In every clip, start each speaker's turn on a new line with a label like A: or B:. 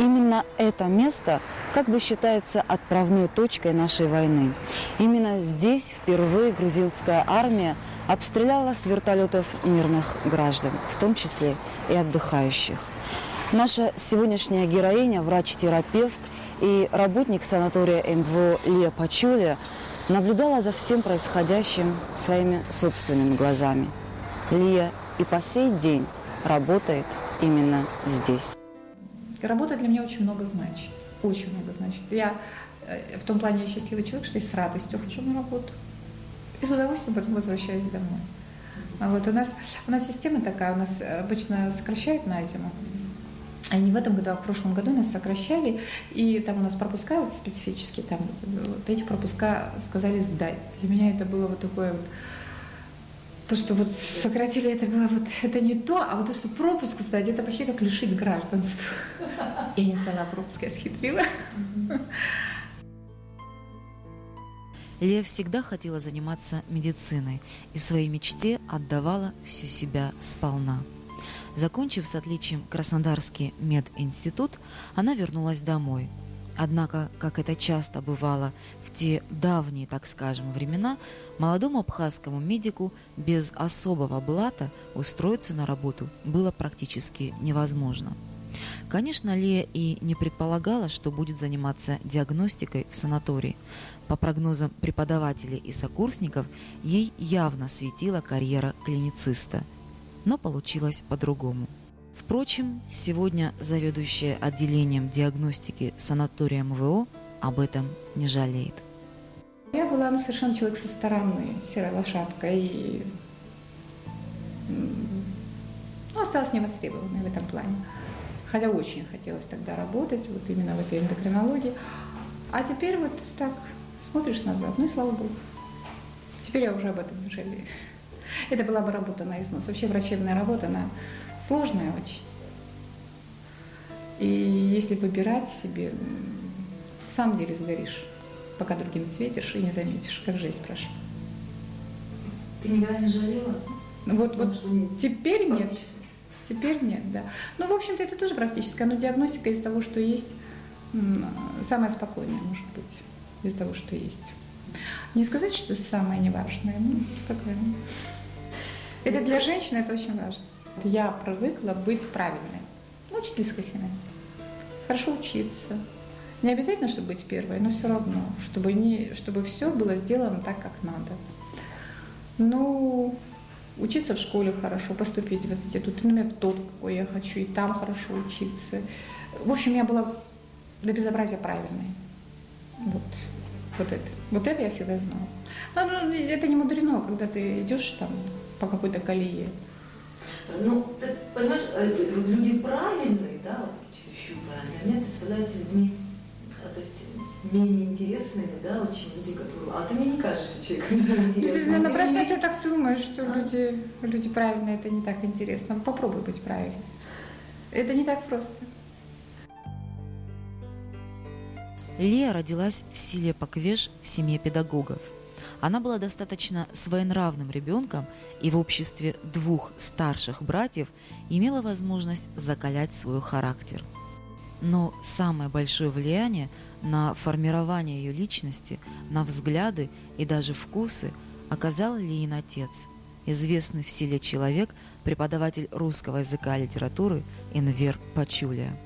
A: Именно это место как бы считается отправной точкой нашей войны. Именно здесь впервые грузинская армия обстреляла с вертолетов мирных граждан, в том числе и отдыхающих. Наша сегодняшняя героиня, врач-терапевт и работник санатория МВО Лия Пачулия, наблюдала за всем происходящим своими собственными глазами. Лия и по сей день работает именно здесь.
B: Работа для меня очень много значит. Очень много значит. Я в том плане счастливый человек, что я с радостью хожу на работу. И с удовольствием потом возвращаюсь домой. Вот у нас система такая, у нас обычно сокращают на зиму. А не в этом году, а в прошлом году нас сокращали, и там у нас пропуска вот специфические, там вот эти пропуска сказали сдать. Для меня это было вот такое вот, то, что вот сократили, это было вот, это не то, а вот то, что пропуск сдать, это почти как лишить гражданства. Я не сдала пропуск, я схитрила.
C: Лия всегда хотела заниматься медициной и своей мечте отдавала всю себя сполна. Закончив с отличием Краснодарский мединститут, она вернулась домой. Однако, как это часто бывало в те давние, так скажем, времена, молодому абхазскому медику без особого блата устроиться на работу было практически невозможно. Конечно, Лия и не предполагала, что будет заниматься диагностикой в санатории. По прогнозам преподавателей и сокурсников, ей явно светила карьера клинициста. Но получилось по-другому. Впрочем, сегодня заведующая отделением диагностики санатория МВО об этом не жалеет.
B: Я была совершенно человек со стороны, серая лошадка, и осталась невостребованной в этом плане. Хотя очень хотелось тогда работать, вот именно в этой эндокринологии. А теперь вот так смотришь назад, ну и слава богу. Теперь я уже об этом не жалею. Это была бы работа на износ. Вообще врачебная работа, она сложная очень. И если выбирать себе, в самом деле сгоришь, пока другим светишь и не заметишь, как жизнь прошла.
D: Ты никогда не жалела?
B: Вот теперь нет. Теперь нет, да. Ну, в общем-то, это тоже практическая, но диагностика из того, что есть, самая спокойная, может быть, из того, что есть. Не сказать, что самое неважное, но спокойно. Это для женщины это очень важно. Я привыкла быть правильной. Ну, учительская семья. Хорошо учиться. Не обязательно, чтобы быть первой, но все равно, чтобы все было сделано так, как надо. Ну, учиться в школе хорошо, поступить в институт, и, например, в тот, какой я хочу, и там хорошо учиться. В общем, я была до безобразия правильной. Вот это я всегда знала. Но это не мудрено, когда ты идешь там по какой-то колее.
D: Ну, ты понимаешь, люди правильные, да, чуть-чуть правильные, они представляются людьми, то есть менее интересными, да, очень люди, которые... А ты мне не кажешься человеком интересным.
B: Ну, просто ты так думаешь, что люди правильные, это не так интересно. Попробуй быть правильным. Это не так просто.
C: Лия родилась в селе Паквеш в семье педагогов. Она была достаточно своенравным ребенком и в обществе двух старших братьев имела возможность закалять свой характер. Но самое большое влияние на формирование ее личности, на взгляды и даже вкусы оказал Лиин отец, известный в селе человек, преподаватель русского языка и литературы Энвер Пачулия.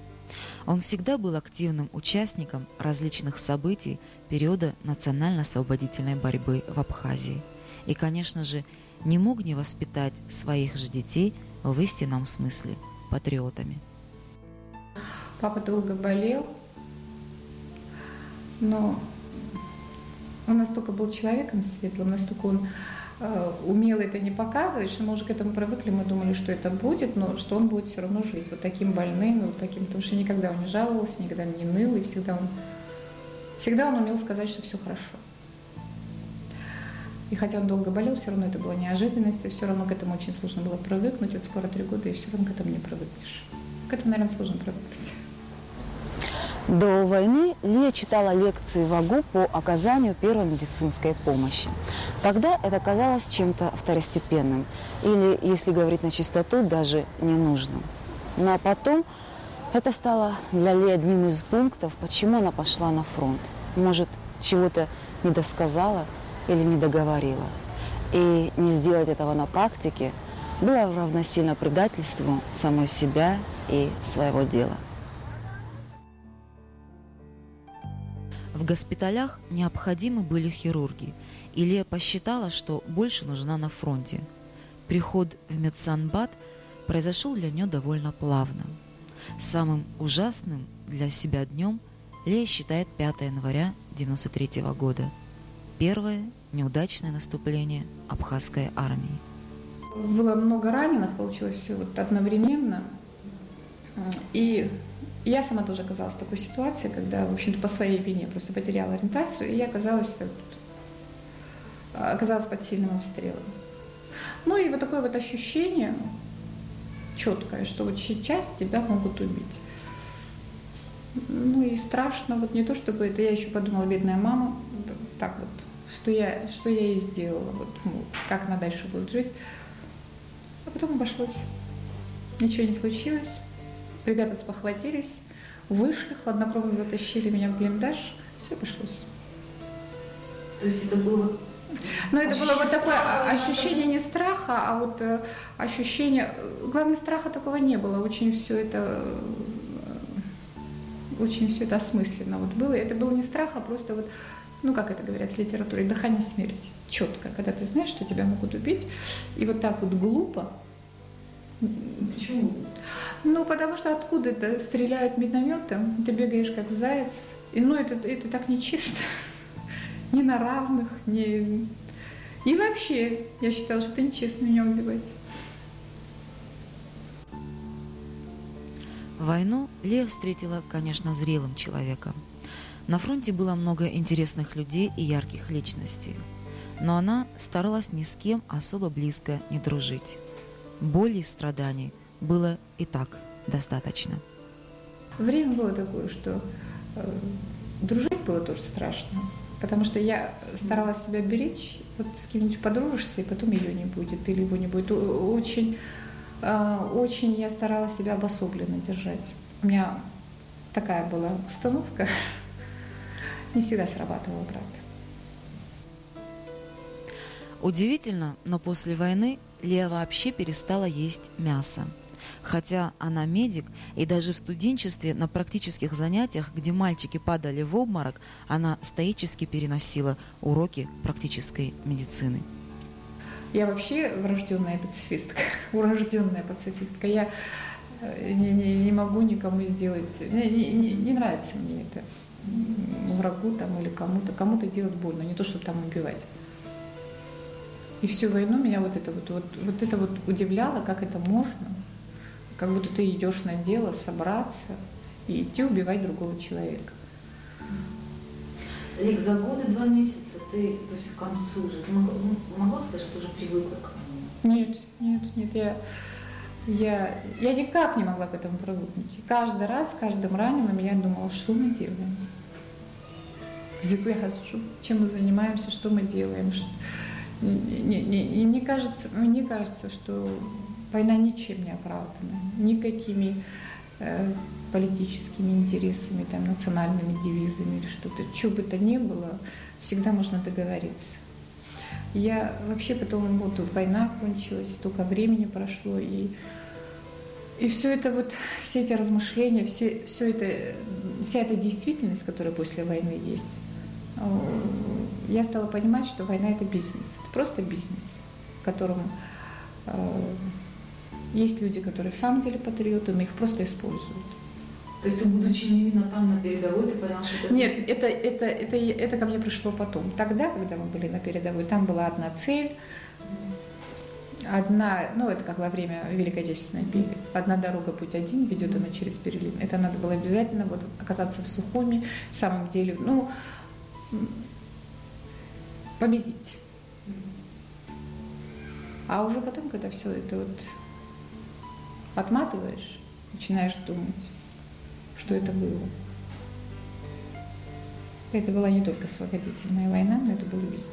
C: Он всегда был активным участником различных событий периода национально-освободительной борьбы в Абхазии. И, конечно же, не мог не воспитать своих же детей в истинном смысле патриотами.
B: Папа долго болел, но он настолько был человеком светлым, настолько он умел это не показывать, что мы уже к этому привыкли, мы думали, что это будет, но что он будет все равно жить вот таким больным, вот таким, потому что никогда он не жаловался, никогда не ныл, и всегда он умел сказать, что все хорошо. И хотя он долго болел, все равно это было неожиданностью, все равно к этому очень сложно было привыкнуть, вот скоро 3 года, и все равно к этому не привыкнешь. К этому, наверное, сложно привыкнуть.
A: До войны Лия читала лекции в АГУ по оказанию первой медицинской помощи. Тогда это казалось чем-то второстепенным, или, если говорить на чистоту, даже ненужным. Ну а потом Это стало для Ли одним из пунктов, почему она пошла на фронт. Может, чего-то не досказала или не договорила. И не сделать этого на практике было равносильно предательству самой себя и своего дела.
C: В госпиталях необходимы были хирурги, и Лия посчитала, что больше нужна на фронте. Приход в медсанбат произошел для нее довольно плавно. Самым ужасным для себя днем Лия считает 5 января 1993 года. Первое неудачное наступление абхазской армии.
B: Было много раненых, получилось все вот одновременно. И я сама тоже оказалась в такой ситуации, когда, в общем-то, по своей вине просто потеряла ориентацию, и я оказалась под сильным обстрелом. Ну и вот такое вот ощущение четкое, что вот сейчас тебя могут убить. Ну и страшно, вот не то чтобы это, я еще подумала, бедная мама, так вот, что я ей сделала, вот, как она дальше будет жить. А потом обошлось. Ничего не случилось. Ребята спохватились, вышли, хладнокровно затащили меня в блиндаж, все обошлось.
D: То есть это было...
B: Но это было вот такое ощущение не страха, а вот ощущение... Главное, страха такого не было. Очень все это осмысленно вот было. Это было не страх, а просто вот, ну как это говорят в литературе, дыхание смерти. Четко, когда ты знаешь, что тебя могут убить. И вот так вот глупо.
D: Почему?
B: Ну, потому что откуда-то стреляют минометом, ты бегаешь как заяц. И, ну, это так нечисто. Ни на равных, ни... И вообще, я считала, что это нечестно меня убивать.
C: Войну Лия встретила, конечно, зрелым человеком. На фронте было много интересных людей и ярких личностей. Но она старалась ни с кем особо близко не дружить. Боли и страданий было и так достаточно.
B: Время было такое, что дружить было тоже страшно. Потому что я старалась себя беречь, вот с кем-нибудь подружишься, и потом ее не будет, или его не будет. Очень я старалась себя обособленно держать. У меня такая была установка, не всегда срабатывала, правда.
C: Удивительно, но после войны Лия вообще перестала есть мясо. Хотя она медик, и даже в студенчестве на практических занятиях, где мальчики падали в обморок, она стоически переносила уроки практической медицины.
B: Я вообще урожденная пацифистка. Урожденная пацифистка. Я не могу никому сделать... Не нравится мне это. Врагу там или кому-то. Кому-то делать больно, не то, чтобы там убивать. И всю войну меня вот это удивляло, как это можно. Как будто ты идешь на дело, собраться и идти убивать другого человека.
D: Лик, за годы, 2 месяца ты, то есть к концу уже, ты могла сказать, что ты уже привыкла к этому?
B: Нет, я никак не могла к этому привыкнуть. И каждый раз, с каждым раненым я думала, что мы делаем. Чем мы занимаемся, что мы делаем. Мне кажется, что война ничем не оправдана, никакими политическими интересами, там, национальными девизами или что-то. Что бы то ни было, всегда можно договориться. Я вообще потом, вот война кончилась, столько времени прошло, и все это вот, все эти размышления, вся эта действительность, которая после войны есть, я стала понимать, что война — это бизнес. Это просто бизнес, в котором есть люди, которые в самом деле патриоты, но их просто используют.
D: То есть ты, будучи именно там на передовой, ты понял, что это...
B: Нет, это ко мне пришло потом. Тогда, когда мы были на передовой, там была одна цель, это как во время Великой Отечественной, одна дорога, путь один, ведет она через Берлин. Это надо было обязательно вот оказаться в Сухуми, в самом деле, победить. А уже потом, когда все это вот отматываешь, начинаешь думать, что это было. Это была не только освободительная война, но это был бизнес.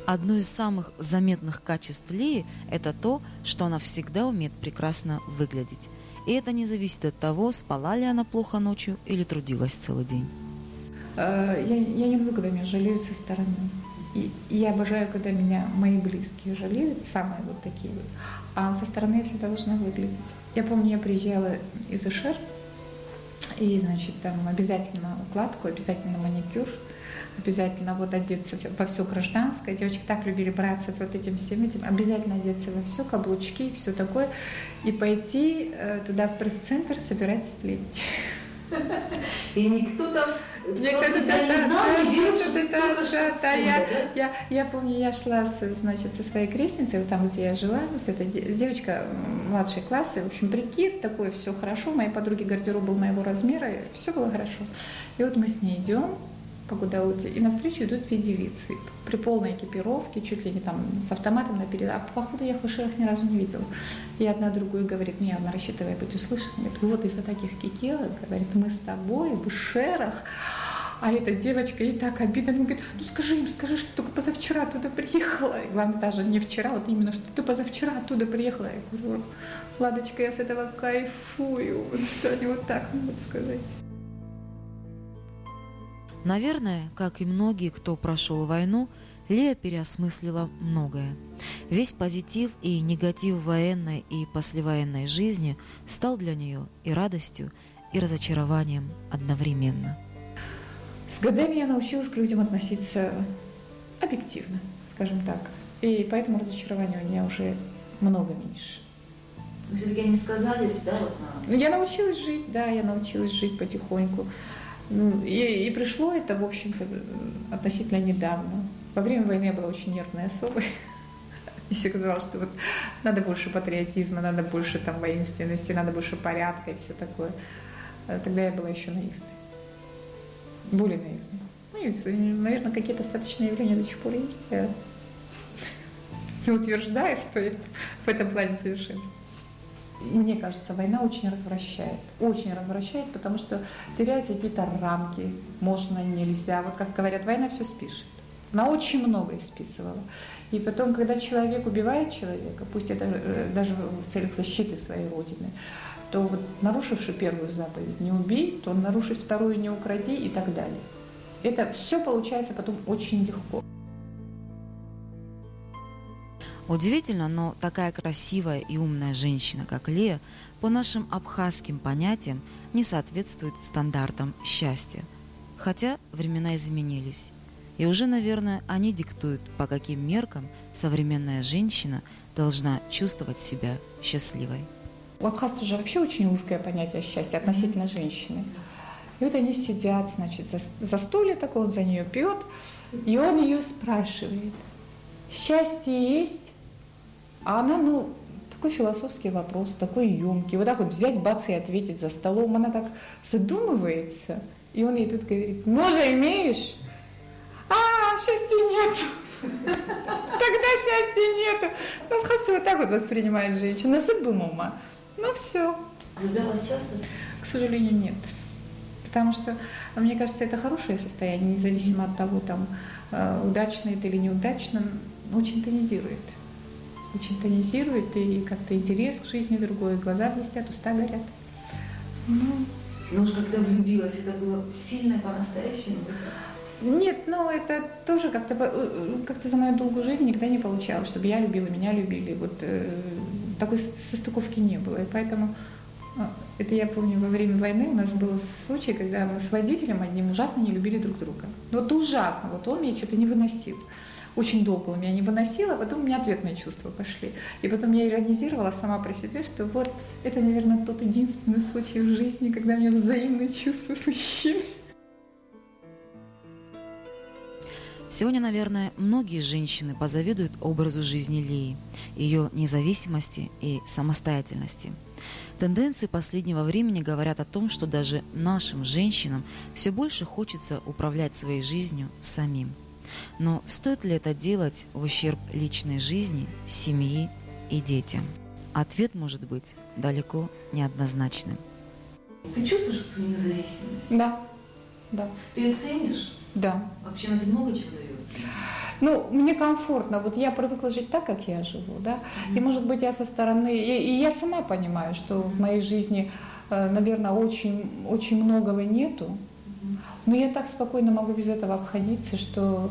C: Одно из самых заметных качеств Леи – это то, что она всегда умеет прекрасно выглядеть. И это не зависит от того, спала ли она плохо ночью или трудилась целый день.
B: Я не люблю, когда меня жалеют со стороны. И я обожаю, когда меня мои близкие жалеют, самые вот такие вот. А со стороны я всегда должна выглядеть. Я помню, я приезжала из Ишер, и, значит, там обязательно укладку, обязательно маникюр, обязательно вот одеться во все гражданское. Девочки так любили браться вот этим всем этим. Обязательно одеться во все, каблучки и все такое. И пойти туда в пресс-центр собирать сплетни.
D: И никто там
B: Мне
D: кто
B: кажется,
D: тебя не знал, не верил, что ты только что отсюда, да?
B: я помню, я шла, значит, со своей крестницей, вот там, где я жила, это девочка младшей классы, в общем, прикид такой, все хорошо, моей подруги гардероб был моего размера, все было хорошо. И вот мы с ней идем по Гудауте, и навстречу идут две девицы при полной экипировке, чуть ли не там с автоматом наперед, а походу я их в Ишерах ни разу не видела. И одна другую говорит, не, она рассчитывая быть услышанной, говорит, вот из-за таких кикелок, говорит, мы с тобой в Ишерах. А эта девочка, ей так обидно, она говорит, ну скажи им, скажи, что только позавчера оттуда приехала. И главное, даже не вчера, вот именно, что ты позавчера оттуда приехала. Я говорю, Ладочка, я с этого кайфую, вот что они вот так могут сказать.
C: Наверное, как и многие, кто прошел войну, Лея переосмыслила многое. Весь позитив и негатив военной и послевоенной жизни стал для нее и радостью, и разочарованием одновременно.
B: С годами я научилась к людям относиться объективно, скажем так. И поэтому разочарования у меня уже много меньше.
D: Вы все-таки они сказались, да, вот на...
B: Я научилась жить, да, я научилась жить потихоньку. И пришло это, в общем-то, относительно недавно. Во время войны я была очень нервной особой. Мне все казалось, что вот надо больше патриотизма, надо больше там воинственности, надо больше порядка и все такое. Тогда я была еще наивной. Более наивной. Ну, и, наверное, какие-то остаточные явления до сих пор есть. Я не утверждаю, что я в этом плане совершенствую. Мне кажется, война очень развращает, потому что теряются какие-то рамки, можно, нельзя. Вот как говорят, война все спишет. Она очень многое списывала. И потом, когда человек убивает человека, пусть это даже в целях защиты своей родины, то вот нарушивший первую заповедь «не убей», то он нарушит вторую «не укради» и так далее. Это все получается потом очень легко.
C: Удивительно, но такая красивая и умная женщина, как Лея, по нашим абхазским понятиям не соответствует стандартам счастья. Хотя времена изменились. И уже, наверное, они диктуют, по каким меркам современная женщина должна чувствовать себя счастливой.
B: У абхазцев же вообще очень узкое понятие счастья относительно женщины. И вот они сидят, значит, за стулья такого, за нее пьет, и он ее спрашивает, счастье есть? А она, такой философский вопрос, такой емкий. Вот так вот взять, бац, и ответить за столом. Она так задумывается, и он ей тут говорит, мужа имеешь? А, счастья нету. Тогда счастья нету. Абхазцы вот так вот воспринимают женщин, насыпем ума. Все.
D: Влюблялась часто?
B: К сожалению, нет. Потому что, мне кажется, это хорошее состояние, независимо от того, там, удачно это или неудачно, очень тонизирует. Очень тонизирует, и как-то интерес к жизни другой, глаза блестят, уста горят.
D: Но уж когда влюбилась, это было сильно по-настоящему?
B: Нет, это тоже как-то за мою долгую жизнь никогда не получалось, чтобы я любила, меня любили. Вот такой состыковки не было. И поэтому, это я помню, во время войны у нас был случай, когда мы с водителем одним ужасно не любили друг друга. Ужасно, он меня что-то не выносил. Очень долго он меня не выносил, а потом у меня ответные чувства пошли. И потом я иронизировала сама про себя, что вот это, наверное, тот единственный случай в жизни, когда у меня взаимные чувства с мужчиной.
C: Сегодня, наверное, многие женщины позавидуют образу жизни Леи, ее независимости и самостоятельности. Тенденции последнего времени говорят о том, что даже нашим женщинам все больше хочется управлять своей жизнью самим. Но стоит ли это делать в ущерб личной жизни, семьи и детям? Ответ может быть далеко неоднозначным.
D: Ты чувствуешь свою независимость?
B: Да.
D: Ты ее ценишь?
B: Да.
D: Вообще она тебе много чего дает?
B: Ну, мне комфортно, вот я привыкла жить так, как я живу, да, и, может быть, я со стороны, и я сама понимаю, что в моей жизни, наверное, очень, очень многого нету, но я так спокойно могу без этого обходиться, что...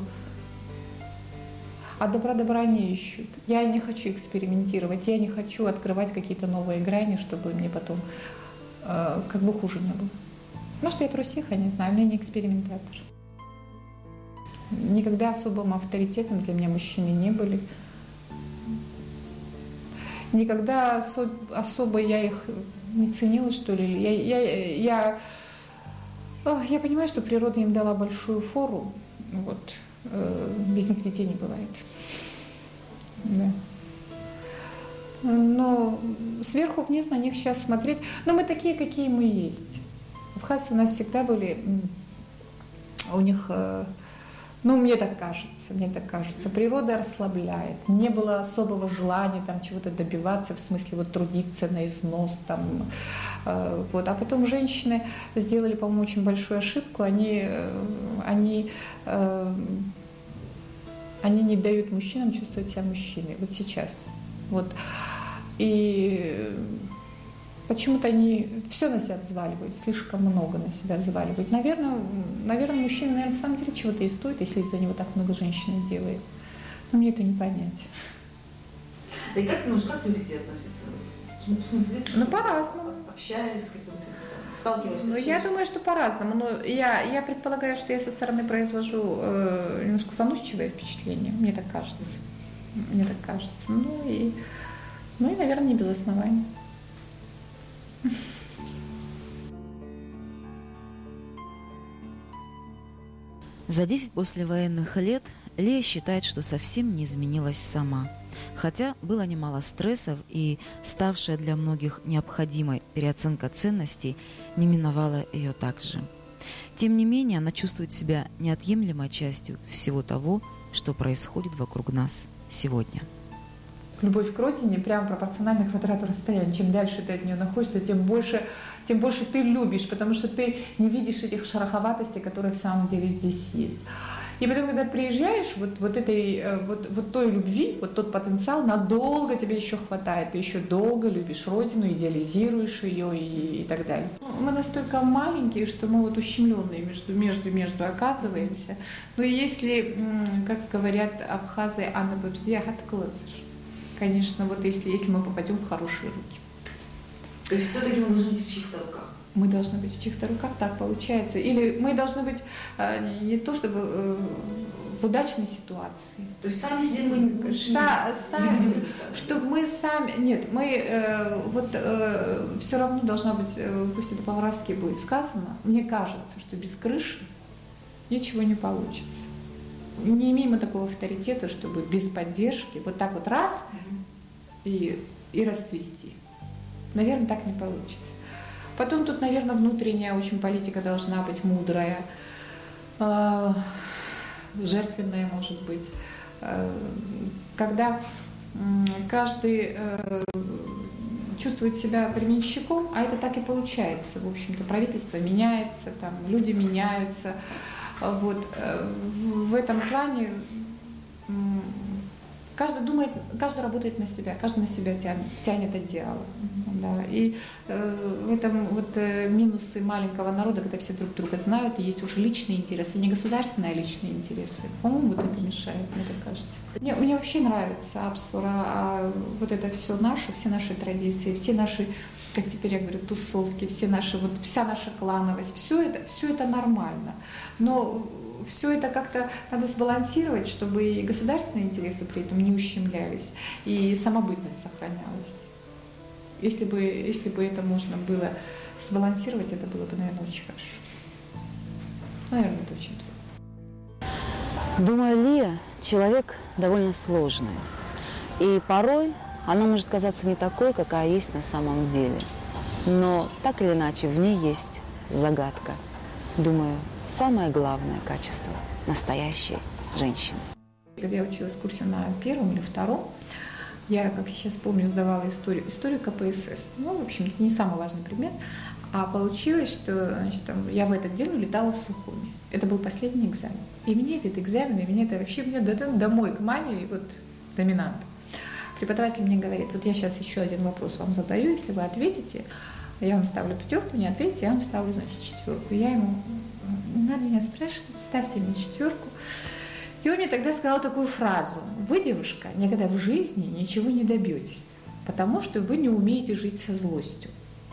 B: А добра не ищут. Я не хочу экспериментировать, я не хочу открывать какие-то новые грани, чтобы мне потом как бы хуже не было. Может, я трусиха, не знаю, я не экспериментатор. Никогда особым авторитетом для меня мужчины не были. Никогда особо я их не ценила, что ли. Я понимаю, что природа им дала большую фору. Вот. Без них детей не бывает. Да. Но сверху вниз на них сейчас смотреть... Но мы такие, какие мы есть. Абхазцы у нас всегда были... У них... Ну, мне так кажется. Природа расслабляет. Не было особого желания там чего-то добиваться, в смысле вот трудиться на износ. Там, вот. А потом женщины сделали, по-моему, очень большую ошибку. Они не дают мужчинам чувствовать себя мужчиной. Вот сейчас. Вот. И почему-то они все на себя взваливают, слишком много на себя взваливают. Наверное, мужчина, на самом деле чего-то и стоит, если за него так много женщин делает. Но мне это не понять.
D: Да и как люди к тебе относятся? Ну, в смысле,
B: ну по-разному.
D: Общаясь, сталкиваешься?
B: Ну, я думаю, что по-разному. Но я предполагаю, что я со стороны произвожу немножко заносчивое впечатление. Мне так кажется. Ну и, наверное, не без оснований.
C: За 10 послевоенных лет Лия считает, что совсем не изменилась сама. Хотя было немало стрессов, и ставшая для многих необходимой переоценка ценностей не миновала ее также. Тем не менее, она чувствует себя неотъемлемой частью всего того, что происходит вокруг нас сегодня.
B: Любовь к родине прямо пропорциональна квадрату расстояния. Чем дальше ты от нее находишься, тем больше ты любишь, потому что ты не видишь этих шероховатостей, которые в самом деле здесь есть. И потом, когда приезжаешь, вот той любви, вот тот потенциал, надолго тебе еще хватает. Ты еще долго любишь родину, идеализируешь ее и так далее. Мы настолько маленькие, что мы вот ущемленные между оказываемся. Ну и если, как говорят абхазы, «Анна Бабзия Хаткалазар», конечно, вот если мы попадем в хорошие руки.
D: То есть все-таки мы должны быть в чьих-то руках?
B: Мы должны быть в чьих-то руках, так получается. Или мы должны быть не то чтобы в удачной ситуации.
D: То есть сами себе мы не будем
B: чтобы мы сами... Нет, мы все равно должна быть, пусть это по-варварски будет сказано, мне кажется, что без крыши ничего не получится. Не имеем мы такого авторитета, чтобы без поддержки вот так вот раз и расцвести. Наверное, так не получится. Потом тут, наверное, внутренняя очень политика должна быть мудрая, жертвенная, может быть. Когда каждый чувствует себя временщиком, а это так и получается. В общем-то, правительство меняется, там, люди меняются. Вот. В этом плане каждый работает на себя, каждый на себя тянет одеяло. Да. И в этом минусы маленького народа, когда все друг друга знают, и есть уже личные интересы, не государственные, а личные интересы. По-моему, вот это мешает, мне так кажется. Мне вообще нравится Апсура, вот это все наши традиции, все наши, как теперь я говорю, тусовки, вся наша клановость, все это нормально. Но все это как-то надо сбалансировать, чтобы и государственные интересы при этом не ущемлялись, и самобытность сохранялась. Если бы это можно было сбалансировать, это было бы, наверное, очень хорошо. Наверное, это очень трудно.
A: Думаю, Лия человек довольно сложный. И порой она может казаться не такой, какая есть на самом деле. Но так или иначе в ней есть загадка. Думаю, самое главное качество настоящей женщины.
B: Когда я училась в курсе на первом или втором, я, как сейчас помню, сдавала историю КПСС. Ну, в общем, это не самый важный предмет. А получилось, что значит, там, я в этот день улетала в Сухуми. Это был последний экзамен. И мне этот экзамен, и мне это вообще, мне домой к маме, и вот доминант. Преподаватель мне говорит, вот я сейчас еще один вопрос вам задаю, если вы ответите, я вам ставлю 5, не ответите, я вам ставлю, значит, 4. Я ему, не надо меня спрашивать, ставьте мне 4. И он мне тогда сказал такую фразу: вы, девушка, никогда в жизни ничего не добьетесь, потому что вы не умеете жить со злостью.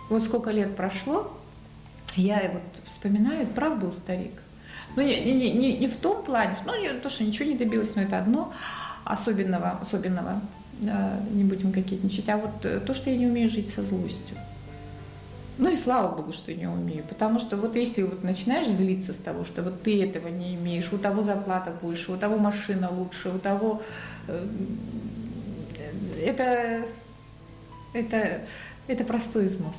B: Вот сколько лет прошло, я вот вспоминаю, прав был старик. Ну, не в том плане, ну, не то, что ничего не добилась, но это одно особенного, не будем кокетничать, а вот то, что я не умею жить со злостью. Ну и слава Богу, что не умею, потому что вот если вот начинаешь злиться с того, что вот ты этого не имеешь, у того зарплата больше, у того машина лучше, у того... Это простой износ.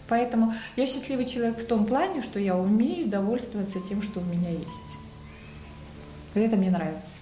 B: Поэтому я счастливый человек в том плане, что я умею довольствоваться тем, что у меня есть. И это мне нравится.